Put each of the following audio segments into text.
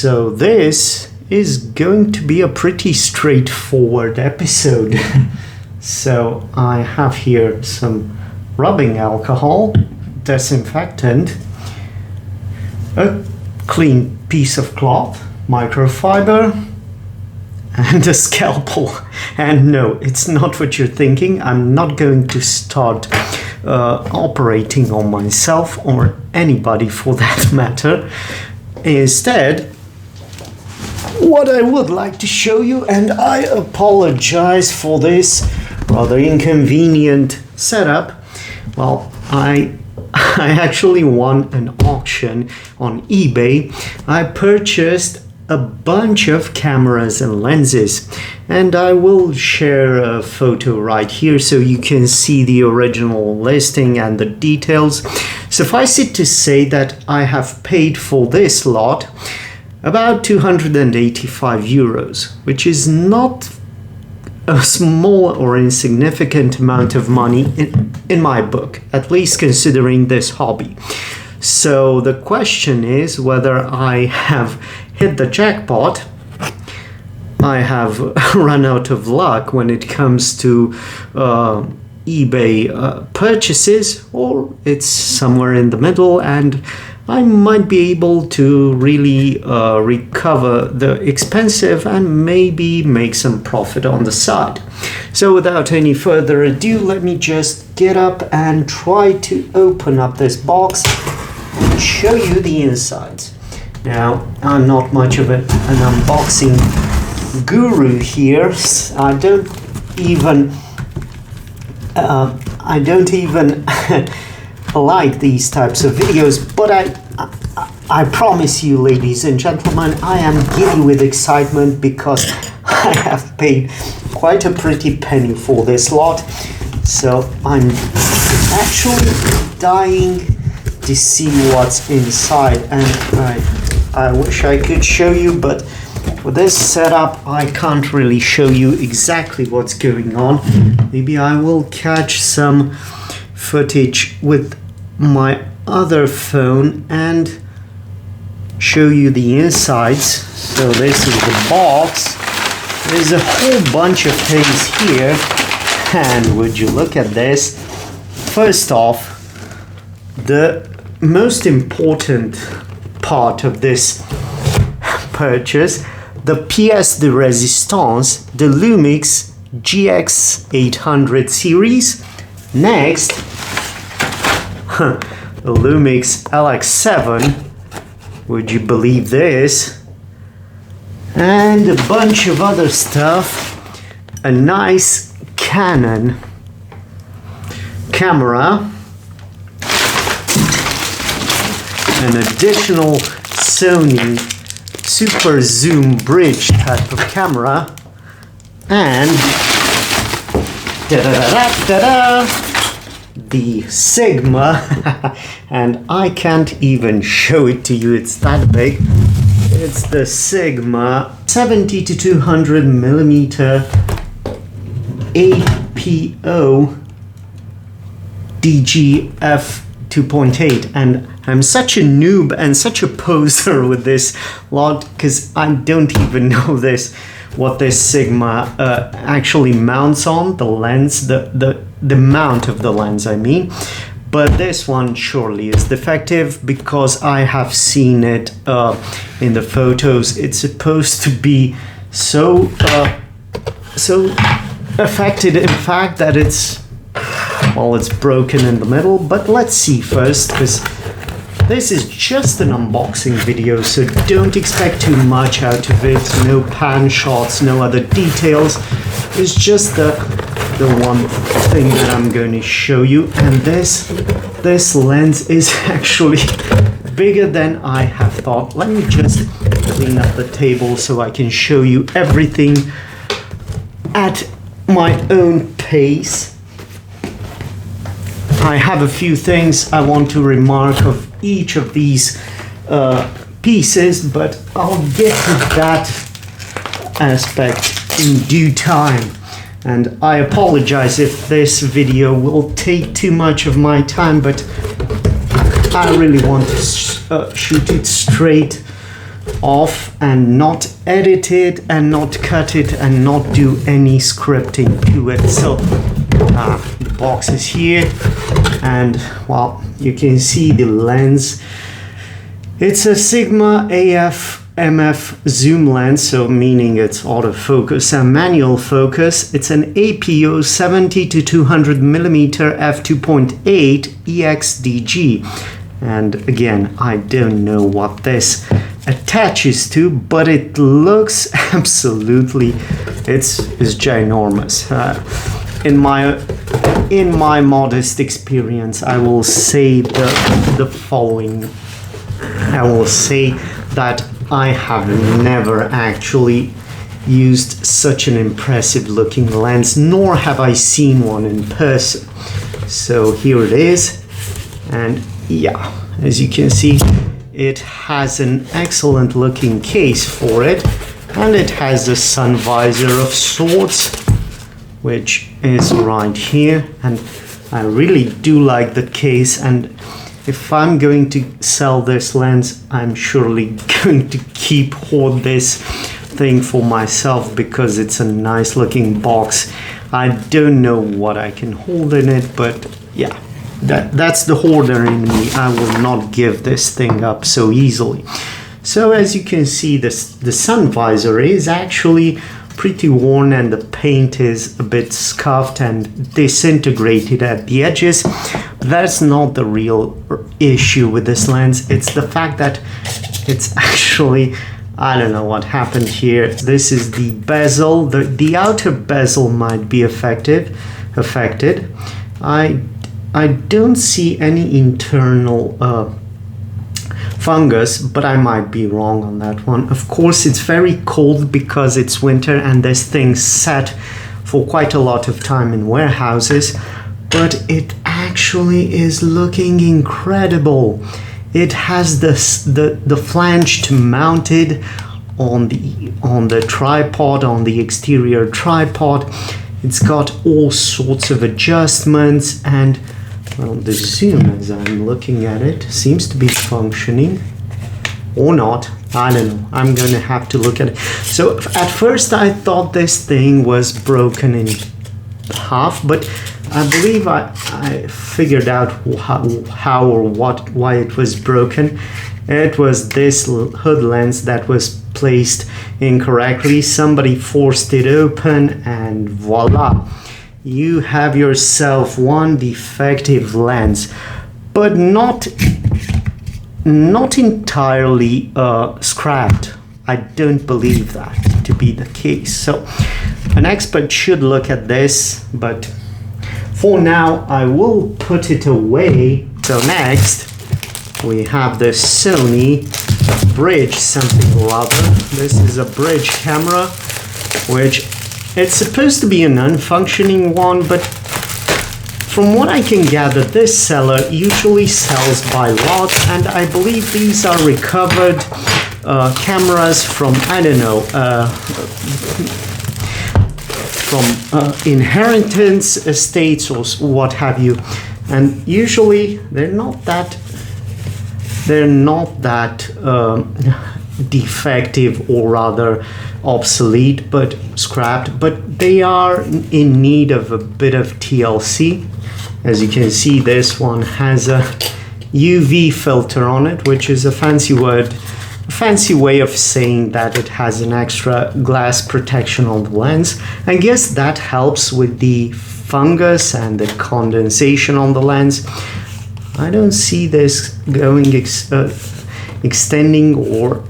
So this is going to be a pretty straightforward episode. So I have here some rubbing alcohol, disinfectant, a clean piece of cloth, microfiber, and a scalpel. And no, it's not what you're thinking. I'm not going to start operating on myself or anybody for that matter. Instead, what I would like to show you, and I apologize for this rather inconvenient setup, well, I actually won an auction on eBay. I purchased a bunch of cameras and lenses, and I will share a photo right here so you can see the original listing and the details. Suffice it to say that I have paid for this lot about 285 euros, which is not a small or insignificant amount of money in my book, at least considering this hobby. So the question is whether I have hit the jackpot, I have run out of luck when it comes to eBay purchases, or it's somewhere in the middle and I might be able to really recover the expensive and maybe make some profit on the side. So without any further ado, let me just get up and try to open up this box and show you the insides. Now, I'm not much of an unboxing guru here. I don't even like these types of videos, but I promise you, ladies and gentlemen, I am giddy with excitement because I have paid quite a pretty penny for this lot. So I'm actually dying to see what's inside, and I wish I could show you, but with this setup I can't really show you exactly what's going on. Maybe I will catch some footage with my other phone and show you the insides. So this is the box. There's a whole bunch of things here, and would you look at this? First off, the most important part of this purchase, the pièce de résistance, the Lumix GX800 series. Next, the Lumix LX7, would you believe this? And a bunch of other stuff. A nice Canon camera, an additional Sony super zoom bridge type of camera, and the Sigma and I can't even show it to you, it's that big. It's the Sigma 70 to 200 millimeter APO DGF 2.8, and I'm such a noob and such a poser with this lot because I don't even know what this Sigma actually mounts on, the lens, the mount of the lens I mean. But this one surely is defective because I have seen it in the photos. It's supposed to be so affected, in fact, that it's broken in the middle. But let's see first, because this is just an unboxing video, so don't expect too much out of it. No pan shots, no other details. It's just the one thing that I'm going to show you, and this lens is actually bigger than I have thought. Let me just clean up the table so I can show you everything at my own pace. I have a few things I want to remark of each of these pieces, but I'll get to that aspect in due time. And I apologize if this video will take too much of my time, but I really want to shoot it straight off and not edit it and not cut it and not do any scripting to it. So the box is here, and well, you can see the lens. It's a Sigma AF MF zoom lens, so meaning it's autofocus and manual focus. It's an APO 70 to 200 millimeter f2.8 EXDG. And again, I don't know what this attaches to, but it looks absolutely, it's ginormous. In my modest experience, I will say the following. I will say that I have never actually used such an impressive looking lens, nor have I seen one in person. So here it is, and yeah, as you can see, it has an excellent looking case for it, and it has a sun visor of sorts, which is right here, and I really do like the case. And if I'm going to sell this lens, I'm surely going to hoard this thing for myself, because it's a nice looking box. I don't know what I can hold in it, but yeah, that's the hoarder in me. I will not give this thing up so easily. So as you can see, the sun visor is actually pretty worn, and the paint is a bit scuffed and disintegrated at the edges. That's not the real issue with this lens. It's the fact that it's actually, I don't know what happened here. This is the bezel. The outer bezel might be affected. I don't see any internal fungus, but I might be wrong on that one. Of course, it's very cold because it's winter, and this thing sat for quite a lot of time in warehouses, but it actually is looking incredible. It has the flange mounted on the tripod, on the exterior tripod. It's got all sorts of adjustments, and well, the zoom, as I'm looking at it, seems to be functioning, or not. I don't know. I'm going to have to look at it. So at first I thought this thing was broken in half, but I believe I figured out how or why it was broken. It was this hood lens that was placed incorrectly. Somebody forced it open, and voila, you have yourself one defective lens, but not entirely scrapped. I don't believe that to be the case. So an expert should look at this, but for now I will put it away. So next we have the Sony bridge something or other. This is a bridge camera, which it's supposed to be an unfunctioning one, but from what I can gather, this seller usually sells by lot, and I believe these are recovered cameras from, I don't know, from inheritance estates or what have you. And usually they're not that defective, or rather obsolete, but scrapped, but they are in need of a bit of TLC. As you can see, this one has a UV filter on it, which is a fancy way of saying that it has an extra glass protection on the lens. I guess that helps with the fungus and the condensation on the lens. I don't see this going extending or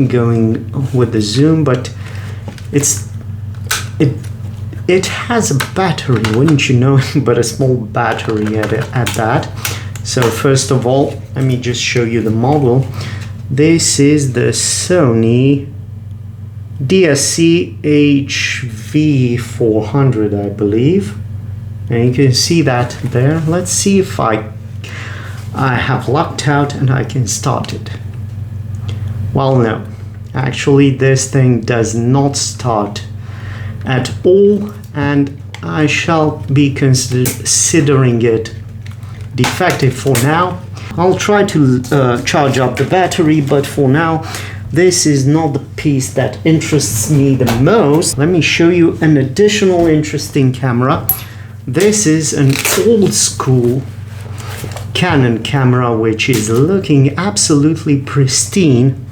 going with the zoom, but it has a battery, wouldn't you know, but a small battery at that. So first of all, let me just show you the model. This is the Sony DSC HV400, I believe, and you can see that there. Let's see if I have locked out and I can start it. Well, no, actually this thing does not start at all, and I shall be considering it defective for now. I'll try to charge up the battery, but for now this is not the piece that interests me the most. Let me show you an additional interesting camera. This is an old school Canon camera which is looking absolutely pristine,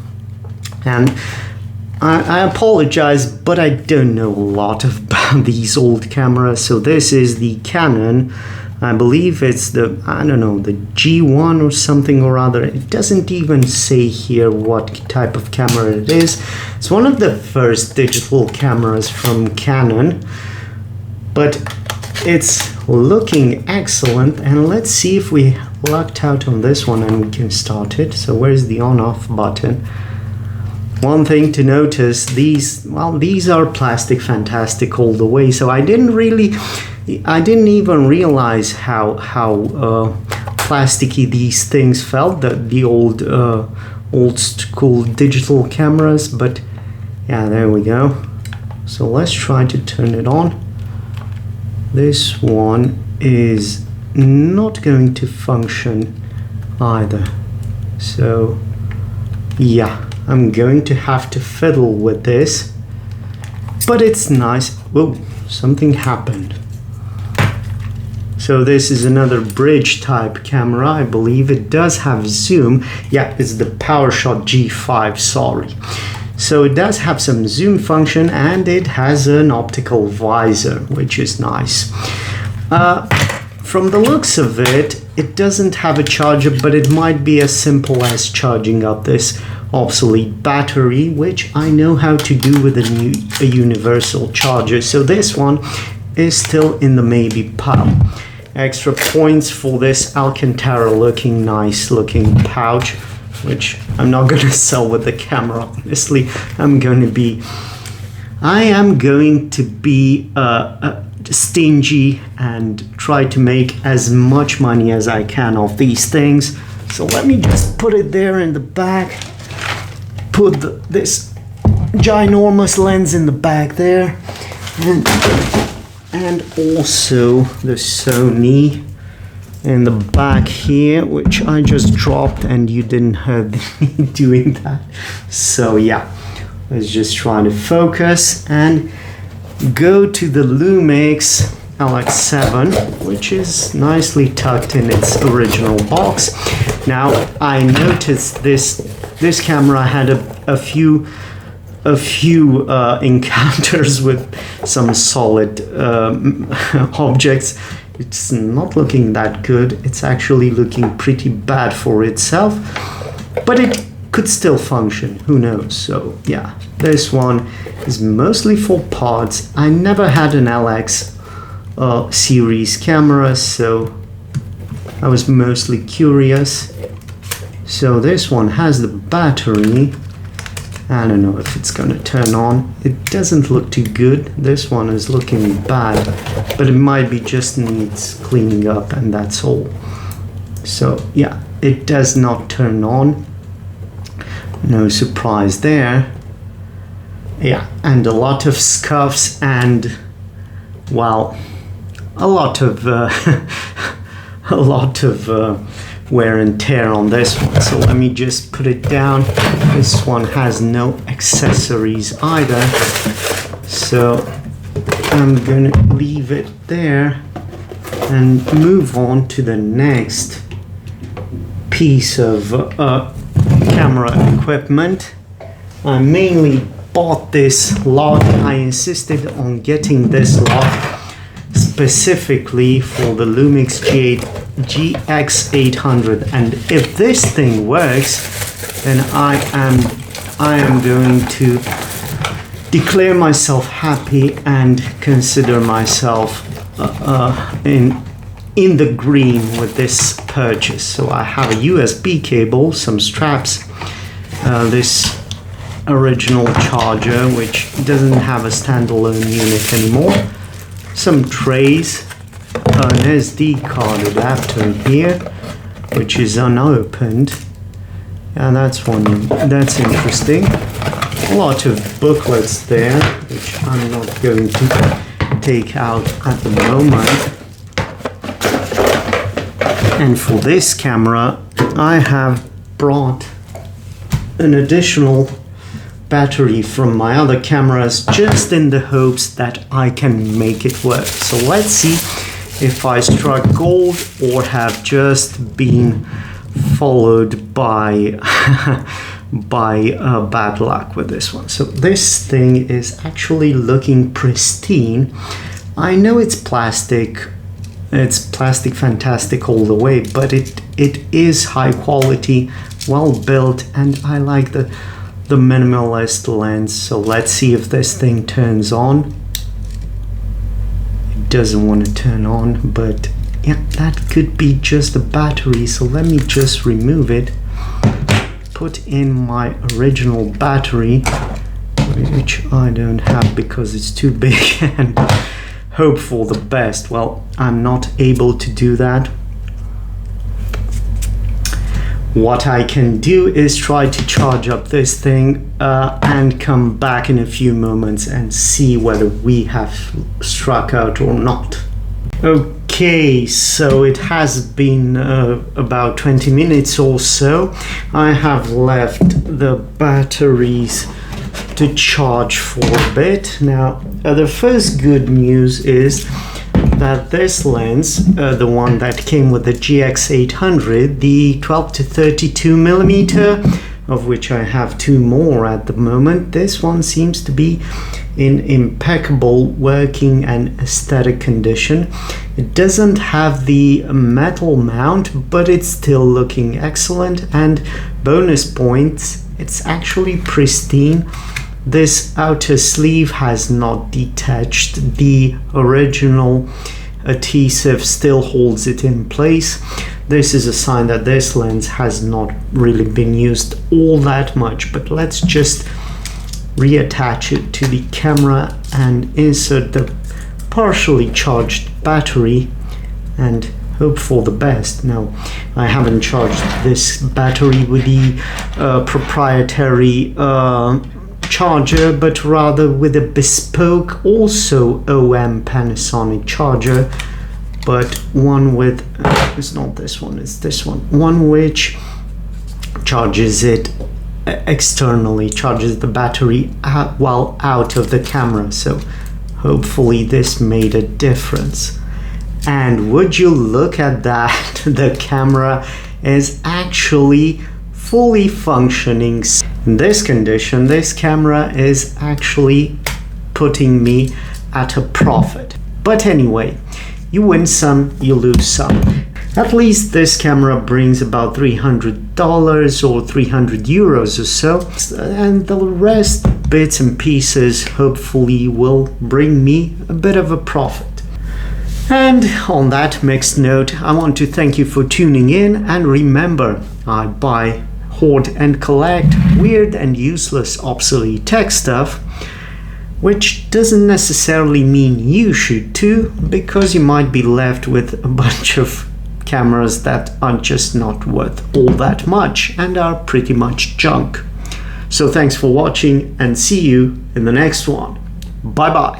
and I apologize, but I don't know a lot about these old cameras. So this is the Canon, I believe it's the, I don't know, the G1 or something or other. It doesn't even say here what type of camera it is. It's one of the first digital cameras from Canon, but it's looking excellent. And let's see if we lucked out on this one and we can start it. So where's the on-off button? One thing to notice, these are plastic fantastic all the way. So I didn't even realize how plasticky these things felt, the old school digital cameras. But yeah, there we go. So let's try to turn it on. This one is not going to function either. So yeah, I'm going to have to fiddle with this, but it's nice. Whoa, something happened. So this is another bridge type camera. I believe it does have zoom. Yeah, it's the PowerShot G5, sorry. So it does have some zoom function, and it has an optical visor, which is nice. From the looks of it, it doesn't have a charger, but it might be as simple as charging up this obsolete battery, which I know how to do with a universal charger. So this one is still in the maybe pile. Extra points for this Alcantara looking nice looking pouch, which I'm not going to sell with the camera, honestly. I am going to be stingy and try to make as much money as I can off these things. So let me just put it there in the back. Put this ginormous lens in the back there, and also the Sony in the back here, which I just dropped and you didn't hear me doing that. So yeah, let's just try to focus and go to the Lumix LX7, which is nicely tucked in its original box. Now I noticed this camera had a few encounters with some solid objects. It's not looking that good. It's actually looking pretty bad for itself, but it could still function, who knows. So yeah, this one is mostly for parts. I never had an LX series camera, so I was mostly curious. So this one has the battery. I don't know if it's gonna turn on. It doesn't look too good. This one is looking bad, but it might be just needs cleaning up, and that's all. So yeah, it does not turn on. No surprise there. Yeah, and a lot of scuffs and, well, a lot of wear and tear on this one. So let me just put it down. This one has no accessories either, so I'm gonna leave it there and move on to the next piece of camera equipment. I mainly bought this lock. I insisted on getting this lock specifically for the Lumix GX800, and if this thing works, then I am going to declare myself happy and consider myself in the green with this purchase. So I have a USB cable, some straps, this original charger which doesn't have a standalone unit anymore, some trays, an SD card adapter here which is unopened, and that's interesting. A lot of booklets there which I'm not going to take out at the moment. And for this camera I have brought an additional battery from my other cameras just in the hopes that I can make it work. So let's see if I struck gold or have just been followed by bad luck with this one. So this thing is actually looking pristine. I know it's plastic fantastic all the way, but it is high quality, well built, and I like the minimalist lens. So let's see if this thing turns on. It doesn't want to turn on, but yeah, that could be just the battery. So let me just remove it, put in my original battery, which I don't have because it's too big, and hope for the best. Well, I'm not able to do that. What I can do is try to charge up this thing and come back in a few moments and see whether we have struck out or not. Okay, so it has been about 20 minutes or so. I have left the batteries to charge for a bit. Now, the first good news is that this lens, the one that came with the GX800, the 12 to 32 millimeter, of which I have two more at the moment, this one seems to be in impeccable working and aesthetic condition. It doesn't have the metal mount, but it's still looking excellent. And bonus points, it's actually pristine. This outer sleeve has not detached. The original adhesive still holds it in place. This is a sign that this lens has not really been used all that much, but let's just reattach it to the camera and insert the partially charged battery and hope for the best. Now, I haven't charged this battery with the proprietary charger, but rather with a bespoke, also OM Panasonic charger, but one with it's not this one, it's this one which charges it externally, charges the battery while out of the camera. So hopefully this made a difference. And would you look at that, the camera is actually fully functioning. In this condition, this camera is actually putting me at a profit. But anyway, you win some, you lose some. At least this camera brings about $300 or 300 euros or so, and the rest, bits and pieces, hopefully will bring me a bit of a profit. And on that mixed note, I want to thank you for tuning in, and remember, I buy, hoard and collect weird and useless obsolete tech stuff, which doesn't necessarily mean you should too, because you might be left with a bunch of cameras that are just not worth all that much and are pretty much junk. So thanks for watching and see you in the next one. Bye bye.